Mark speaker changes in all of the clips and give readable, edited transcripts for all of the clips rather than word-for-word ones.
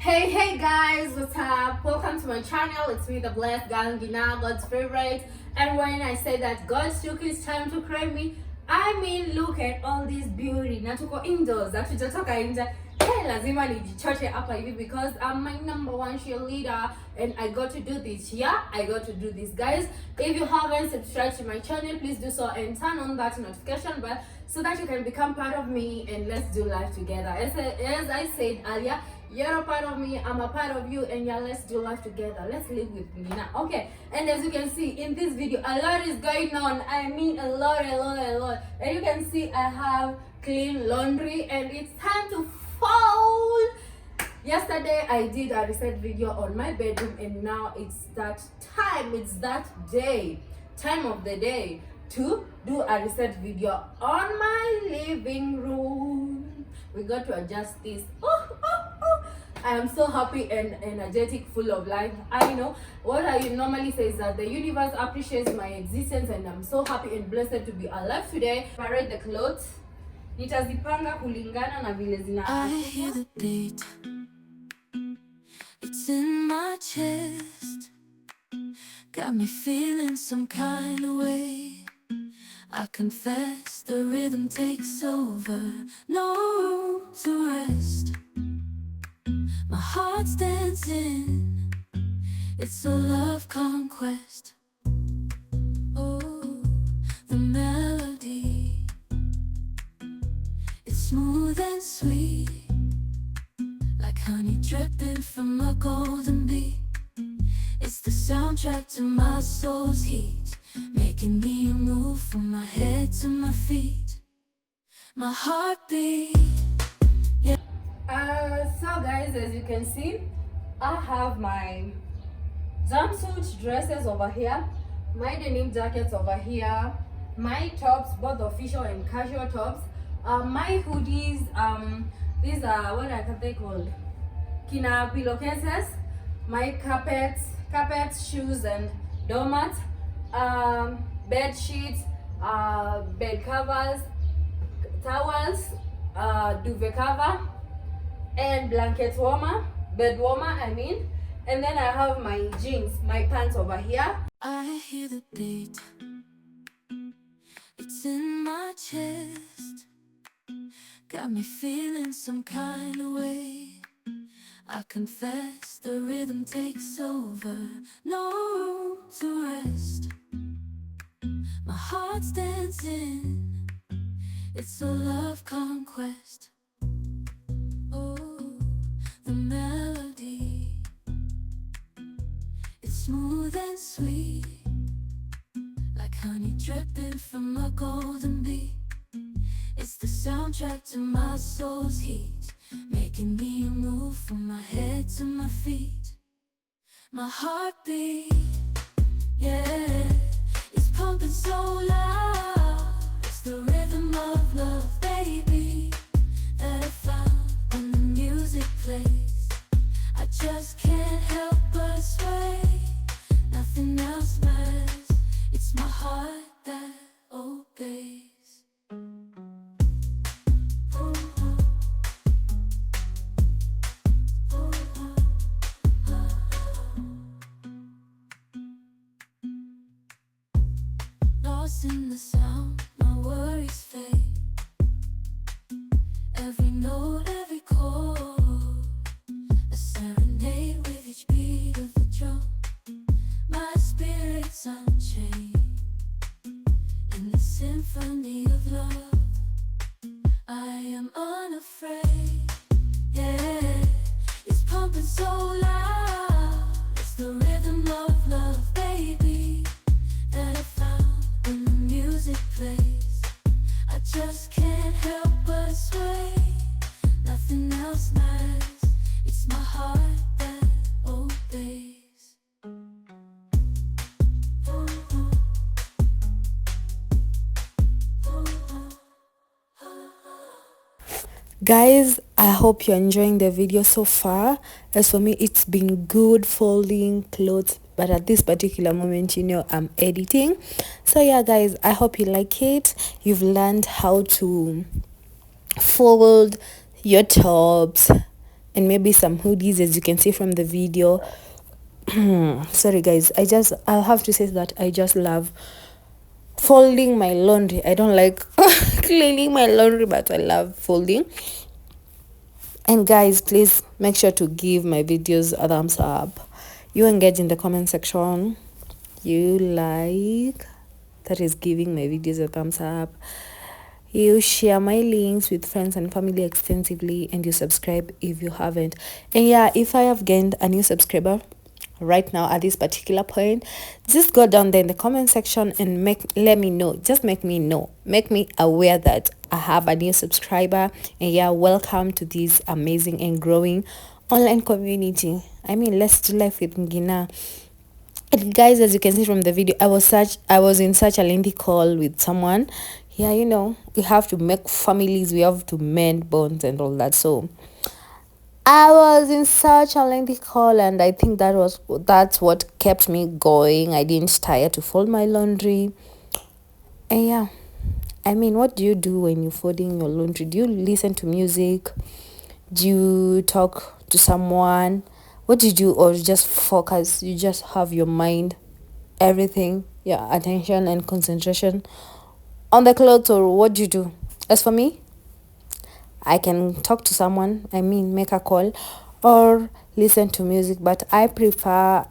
Speaker 1: Hey guys, what's up? Welcome to my channel. It's me, the blessed Gangina, God's favorite. And when I say that God took his time to create me, I mean look at all this beauty. Na tuko indoors, hatujatoka nje. Hey, lazima nijichoche hapa hivi because I'm my number one cheerleader and I got to do this. Yeah, I got to do this, guys. If you haven't subscribed to my channel, please do so and turn on that notification bell so that you can become part of me and let's do life together. As I said earlier, you're a part of me, I'm a part of you, and yeah, let's do life together. Let's live with me now. Okay, and as you can see in this video, a lot is going on. I mean a lot. And you can see I have clean laundry and it's time to fold. Yesterday I did a reset video on my bedroom and now it's that time, it's that time of the day to do a reset video on my living room. We got to adjust this. I am so happy and energetic, full of life. I know what I normally say is that the universe appreciates my existence and I'm so happy and blessed to be alive today. Parade the clothes. Nitazipanga kulingana na vile zina.
Speaker 2: I hear the beat. It's in my chest. Got me feeling some kind of way. I confess the rhythm takes over. No room to rest. My heart's dancing. It's a love conquest. Oh, the melody. It's smooth and sweet, like honey dripping from a golden bee. It's the soundtrack to my soul's heat, making me move from my head to my feet. My heartbeat.
Speaker 1: So guys, as you can see, I have my jumpsuit dresses over here, my denim jackets over here, my tops, both official and casual tops, my hoodies, these are, what are they called? Kina pillowcases, my carpets, shoes and doormats, bed sheets, bed covers, towels, duvet cover, and blanket warmer, bed warmer I mean. And then I have my jeans, my pants over here.
Speaker 2: I hear the beat. It's in my chest. Got me feeling some kind of way. I confess the rhythm takes over. No room to rest. My heart's dancing. It's a love conquest. Oh, the melody. It's smooth and sweet, like honey dripping from a golden bee. It's the soundtrack to my soul's heat, making me move from my head to my feet. My heartbeat, yeah, it's pumping so loud. It's the rhythm of love, baby, that I found when the music plays. I just can't help but sway. Nothing else matters. It's my heart that obeys. Lost in the sound, my worries fade. Every note, every chord, a serenade with each beat of the drum. My spirit's unchained in the symphony of love. I am unafraid, yeah, it's pumping so loud. It's the rhythm of love, baby, that I found when the music plays. I just can't help but sway. Nothing else matters. It's my heart that obeys.
Speaker 3: Guys, I hope you're enjoying the video so far. As for me, it's been good folding clothes, but at this particular moment, I'm editing. So yeah, guys, I hope you like it. You've learned how to fold your tops and maybe some hoodies, as you can see from the video. Sorry guys, I'll have to say that I just love folding my laundry. I don't like cleaning my laundry, but I love folding. And guys, please make sure to give my videos a thumbs up. You engage in the comment section. You like, that is giving my videos a thumbs up. You share my links with friends and family extensively, and you subscribe if you haven't. And yeah, if I have gained a new subscriber right now at this particular point, just go down there in the comment section and let me know. Just make me know, make me aware that I have a new subscriber. And yeah, welcome to this amazing and growing online community. I mean, let's do life with Ngina. And guys, as you can see from the video, I was in such a lengthy call with someone. Yeah, you know, we have to make families, we have to mend bonds and all that. So I was in such a lengthy call, and I think that's what kept me going. I didn't tire to fold my laundry. And yeah, I mean, what do you do when you're folding your laundry? Do you listen to music? Do you talk to someone? What do you do? Or just focus? You just have your mind, everything, your attention and concentration on the clothes, or what do you do? As for me, I can talk to someone, I mean, make a call, or listen to music, but I prefer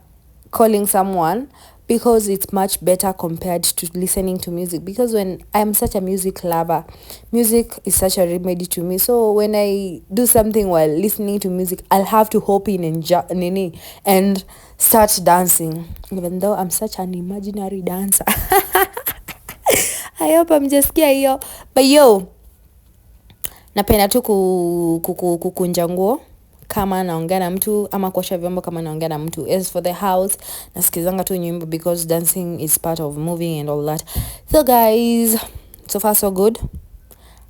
Speaker 3: calling someone because it's much better compared to listening to music. Because when I'm such a music lover, music is such a remedy to me. So when I do something while listening to music, I'll have to hop in and start dancing, even though I'm such an imaginary dancer. I hope I'm just hiyo. But yo, napenda tu kukunja nguo kama naongea na mtu, ama kuosha vyombo kama naongea na mtu. As for the house, nasikizanga tu nyimbo because dancing is part of moving and all that. So guys, so far so good.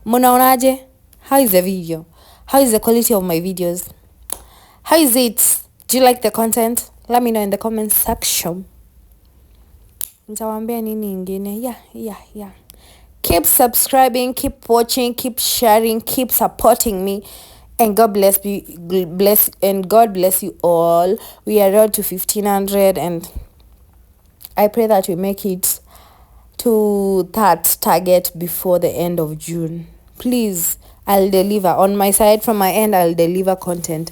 Speaker 3: Munaonaje? How is the video? How is the quality of my videos? How is it? Do you like the content? Let me know in the comment section. Nitawaambia nini ingine? Yeah. Keep subscribing, keep watching, keep sharing, keep supporting me, and God bless you all. We are road to 1500, and I pray that we make it to that target before the end of June. Please, I'll deliver on my side. From my end, I'll deliver content.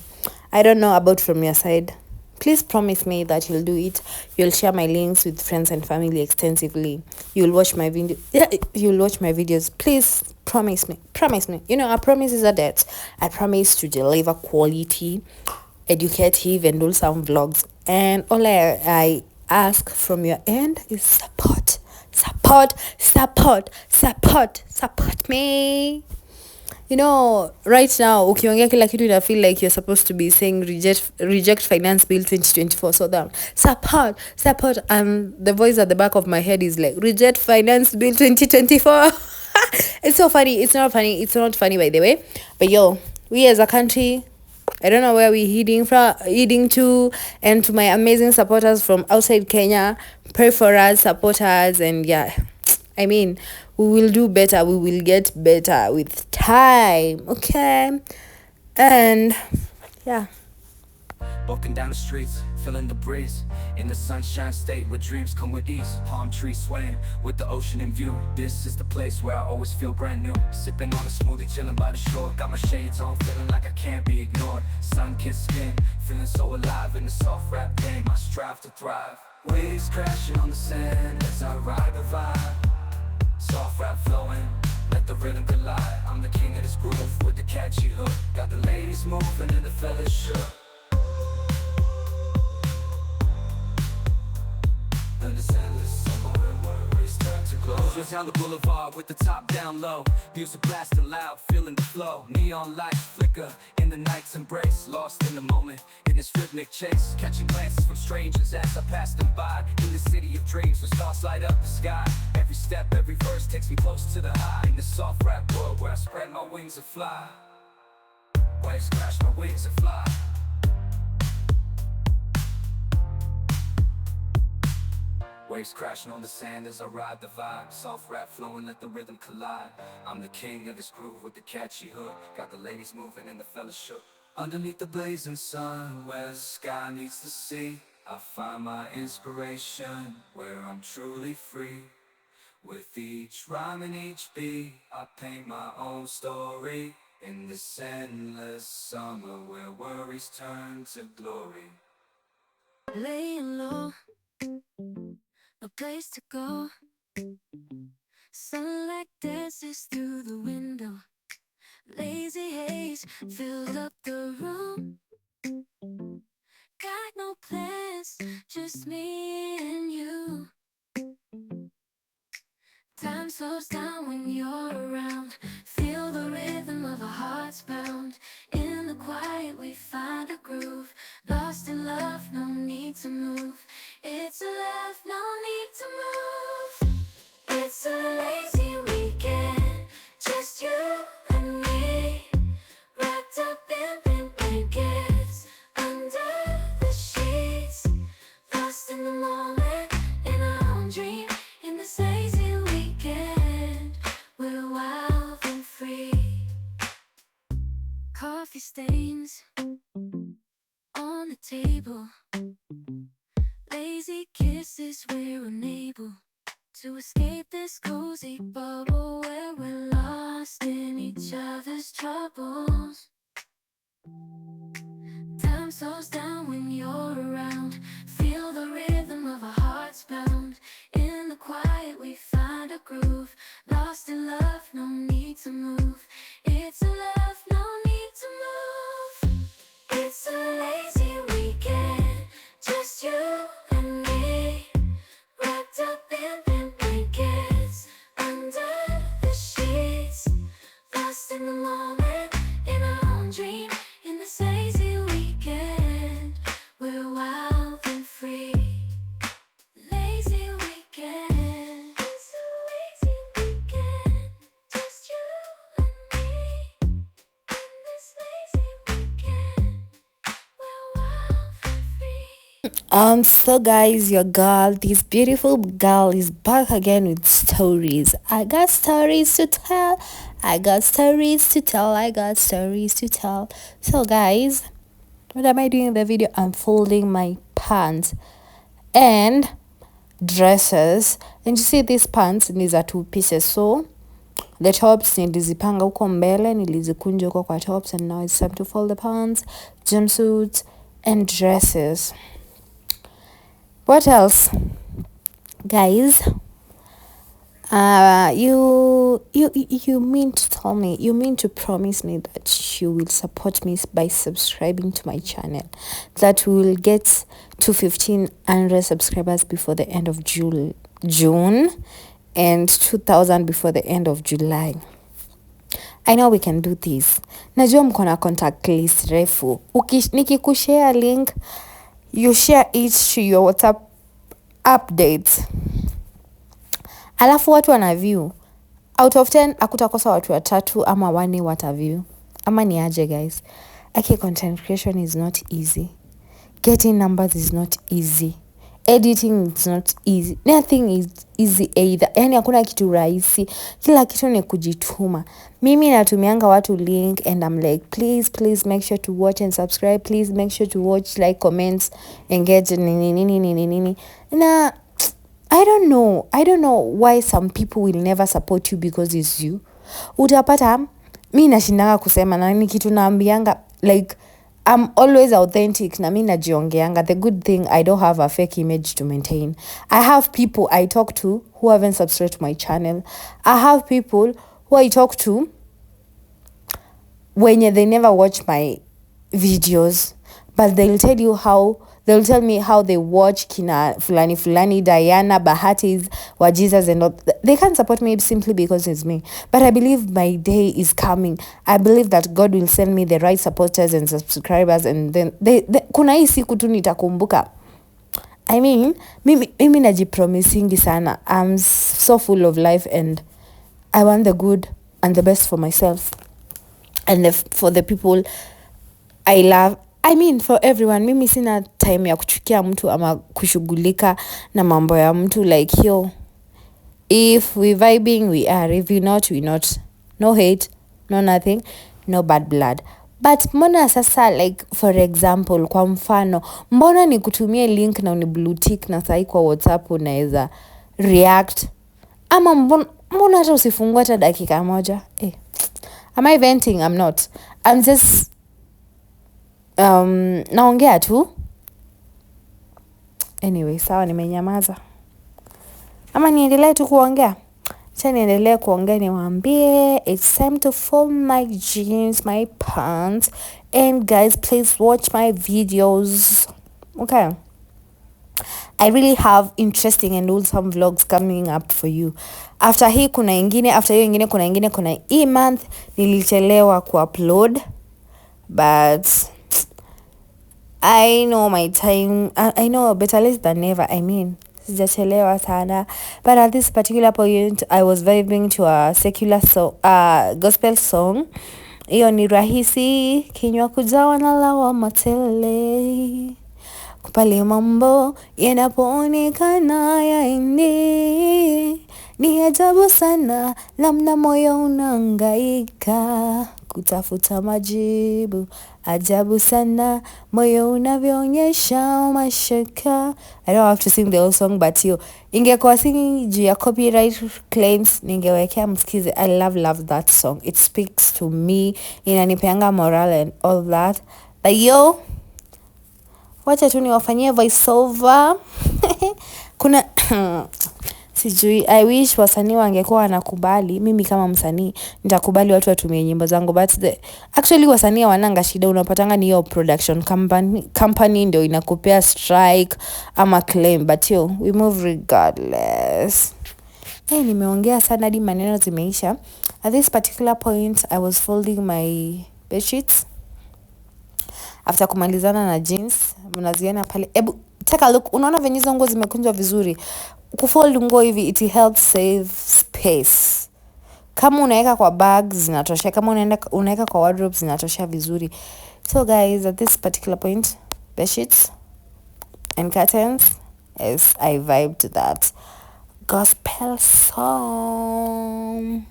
Speaker 3: I don't know about from your side. Please promise me that you'll do it. You'll share my links with friends and family extensively. You'll watch my video. Yeah, you'll watch my videos. Please promise me. Promise me. You know, a promise is a debt. I promise to deliver quality, educative, and wholesome vlogs. And all I ask from your end is support. Support me. You know, right now, ukiongea kila kitu, I feel like you're supposed to be saying reject finance bill 2024. So that support, and the voice at the back of my head is like, reject finance bill 2024. It's so funny. It's not funny by the way. But yo, we as a country, I don't know where we're heading to. And to my amazing supporters from outside Kenya, pray for us, support us, and yeah, I mean, we will do better. We will get better with time, okay? And yeah.
Speaker 4: Walking down the streets, feeling the breeze, in the sunshine state where dreams come with ease. Palm trees swaying with the ocean in view. This is the place where I always feel brand new. Sipping on a smoothie, chilling by the shore. Got my shades on, feeling like I can't be ignored. Sun-kissed skin, feeling so alive in the soft rap game. I strive to thrive. Waves crashing on the sand as I ride the vibe. Soft rap flowing, let the rhythm collide. I'm the king of this groove with the catchy hook. Got the ladies moving and the fellas shook. Just down the boulevard with the top down low. Music blasting loud, feeling the flow. Neon lights flicker in the night's embrace. Lost in the moment, in this rhythmic chase. Catching glances from strangers as I pass them by. In the city of dreams where stars light up the sky. Every step, every verse takes me close to the high. In the soft rap world where I spread my wings and fly. Waves crash my wings and fly. Waves crashing on the sand as I ride the vibe. Soft rap flowing, let the rhythm collide. I'm the king of this groove with the catchy hook. Got the ladies moving and the fellas shook. Underneath the blazing sun, where the sky meets the sea, I find my inspiration, where I'm truly free. With each rhyme and each beat, I paint my own story. In this endless summer where worries turn to glory.
Speaker 2: Laying low, no place to go. Sunlight dances through the window. Lazy haze filled up the room. Got no plans, just me and you. Time slows down when you're around. Feel the rhythm of our hearts bound. In the quiet we find a groove. Lost in love, no need to move. It's a love, no need to move. It's a lazy weekend, just you and me. Wrapped up in pink blankets, under the sheets. Lost in the moment, in our own dream. In this lazy weekend, we're wild and free. Coffee stains on the table. Lazy kisses, we're unable to escape this cozy bubble where we're lost in each other's troubles. Time slows down when you're around. Feel the rhythm of our hearts bound. In the quiet we find a groove. Lost in love, no need to move. It's a love, no need to move. It's a lazy weekend, just you and me. Wrapped up in pink blankets, under the sheets. Lost in the moment, in our own dream. In this lazy weekend, we're wild and free. Lazy weekend, it's a lazy weekend, just you and me. In this lazy weekend, we're wild and free.
Speaker 3: So guys, your girl, this beautiful girl is back again with stories. I got stories to tell. I got stories to tell. I got stories to tell. So guys, what am I doing in the video? I'm folding my pants and dresses, and you see these pants these are 2 pieces. So the tops nilizipanga huko mbele, nilizikunja huko kwa tops, and now it's time to fold the pants, jumpsuits and dresses. What else, guys? You mean to tell me, you mean to promise me that you will support me by subscribing to my channel, that we will get to 1,500 subscribers before the end of June and 2,000 before the end of July. I know we can do this. Najua mko na contact list refu. Nikikushare link, you share it to your WhatsApp updates. Alafu watu wana view. Out of 10 hakutakosa watu 3 ama 4 wata view. Ama ni aje, guys? Okay, content creation is not easy. Getting numbers is not easy. Editing is not easy. Nothing is easy either. Yani hakuna kitu rahisi. Kila kitu ni kujituma. Mimi natumianga watu link and I'm like, please make sure to watch and subscribe. Please make sure to watch, like, comments, engage nini. Na I don't know why some people will never support you because it's you. Utapata mi nashindanga kusema na ni kitu naambianga, like I'm always authentic na mi najiongeanga. The good thing, I don't have a fake image to maintain. I have people I talk to who haven't subscribed to my channel. I have people who I talk to when they never watch my videos, but they'll tell me how they watch kina fulani, Diana, Bahati's, Wajiza's and all. They can't support me simply because it's me. But I believe my day is coming. I believe that God will send me the right supporters and subscribers, and then kuna hii siku tu nitakumbuka. I mean, mimi najipromisingi sana. I'm so full of life and I want the good and the best for myself and for the people I love. I mean, for everyone. Mimi sina time ya kuchukia mtu ama kushughulika na mambo ya mtu. Like, yo, if we vibing, we are. If we not, we not. No hate, no nothing, no bad blood. but mbona sasa, like for example, kwa mfano, mbona nikutumie link na uni blue tick na sahi kwa WhatsApp unaweza react, ama mbona hata usifungua hata dakika moja? Am I venting? I'm not. I'm just naongea tu. Anyway, sawa, nimenyamaza. Ama niendelee tu kuongea? Acha niendelee kuongea, niwaambie it's time to fold my jeans, my pants, and guys, please watch my videos. Okay, I really have interesting and wholesome vlogs coming up for you. After hii kuna ingine, after hiyo ingine kuna ingine, kuna hii month nilichelewa kuupload, but I know my time, I know better late than never. I mean, sijachelewa sana, but at this particular point I was vibing to a secular gospel song. Hiyo ni rahisi, kinywa kujawa na lawama tele, pale mambo yanapoonekana yaendi. Ni ajabu sana namna moyo unahangaika kutafuta majibu, ajabu sana moyo unavyoonyesha mashaka. I don't have to sing the whole song, but ingekuwa singing juu ya copyright claims ningewekea msikize. I love that song, it speaks to me, inanipeanga moral and all that. But wacha tu niwafanyie voiceover. Kuna sijui, I wish wasanii wangekuwa wanakubali, mimi kama msanii nitakubali watu watumie nyimbo zangu, but actually wasanii hawananga shida, unapatanga ni hiyo production company ndio inakupea strike ama claim, but we move regardless. Nimeongea sana hadi maneno zimeisha. At this particular point I was folding my bedsheets after kumalizana na jeans. Mnaziona pale, ebu take a look. Unaona venye hizo nguo zimekunjwa vizuri? Kufold nguo hivi it helps save space. Kama unaweka kwa bags zinatosha, kama unaweka kwa wardrobe zinatosha vizuri. So guys, at this particular point, bedsheets and curtains, as I vibe to that gospel song.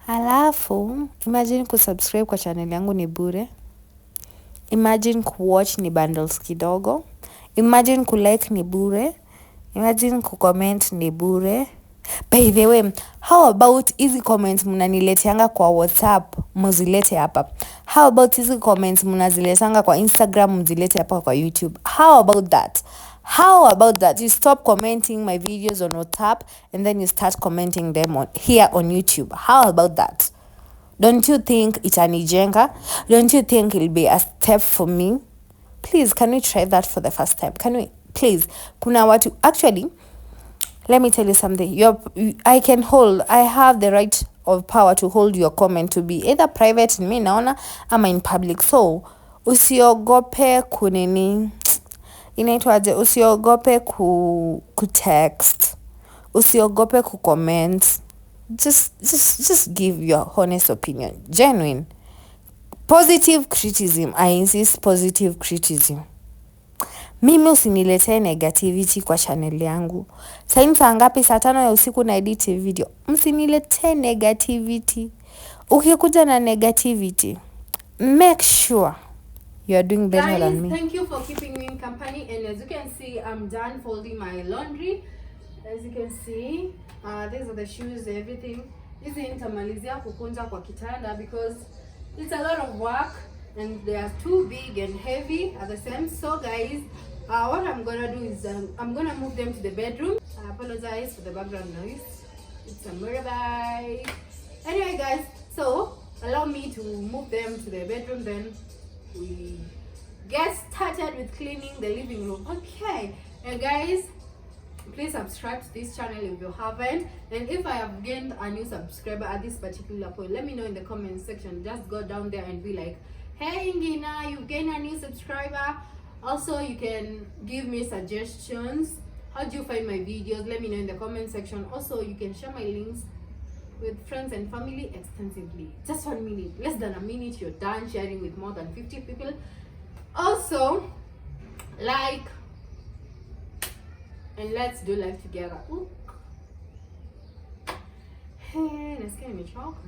Speaker 3: Halafu imagine kusubscribe kwa channel yangu ni bure. Imagine kuwatch ni bundles kidogo. Imagine kulike ni bure. Imagine kucomment ni bure. By the way, how about hizi comments mnanileteanga kwa WhatsApp mzilete hapa? How about hizi comments mnaziletanga kwa Instagram mzilete hapa kwa YouTube? How about that? How about that? You stop commenting my videos on WhatsApp and then you start commenting them here on YouTube. How about that? Don't you think itanijenga? Don't you think it'll be a step for me? Please, can we try that for the first time? Can we? Please. Kuna watu, actually, let me tell you something. I have the right of power to hold your comment to be either private in me naona ama in public. So, usiogope kunini. Inaitwaje? Usiogope kutext. Usiogope kucomment. Just give your honest opinion. Genuine. Positive criticism. I insist, positive criticism. Mimi usiniletee negativity kwa channel yangu. Saa ngapi? Saa 5 ya usiku na edit video. Msiniletee negativity. Ukikuja na negativity, make sure you are doing better than me.
Speaker 1: Guys, thank you for keeping me in company, and as you can see, I'm done folding my laundry. As you can see, these are the shoes, everything. Hizi nitamalizia kukunja kwa kitanda because it's a lot of work and they are too big and heavy at the same. So guys, what I'm gonna do is I'm gonna move them to the bedroom. I apologize for the background noise. It's a motorbike. Anyway guys, so allow me to move them to the bedroom, then we get started with cleaning the living room. Okay, and guys, please subscribe to this channel if you haven't, and if I have gained a new subscriber at this particular point, let me know in the comment section. Just go down there and be like, hey Ngina, you've gained a new subscriber. Also, you can give me suggestions. How do you find my videos? Let me know in the comment section. Also, you can share my links with friends and family extensively. Just 1 minute, less than a minute, you're done sharing with more than 50 people. Also, like, and let's do life together. Ooh. Hey, nasikia nimechoka.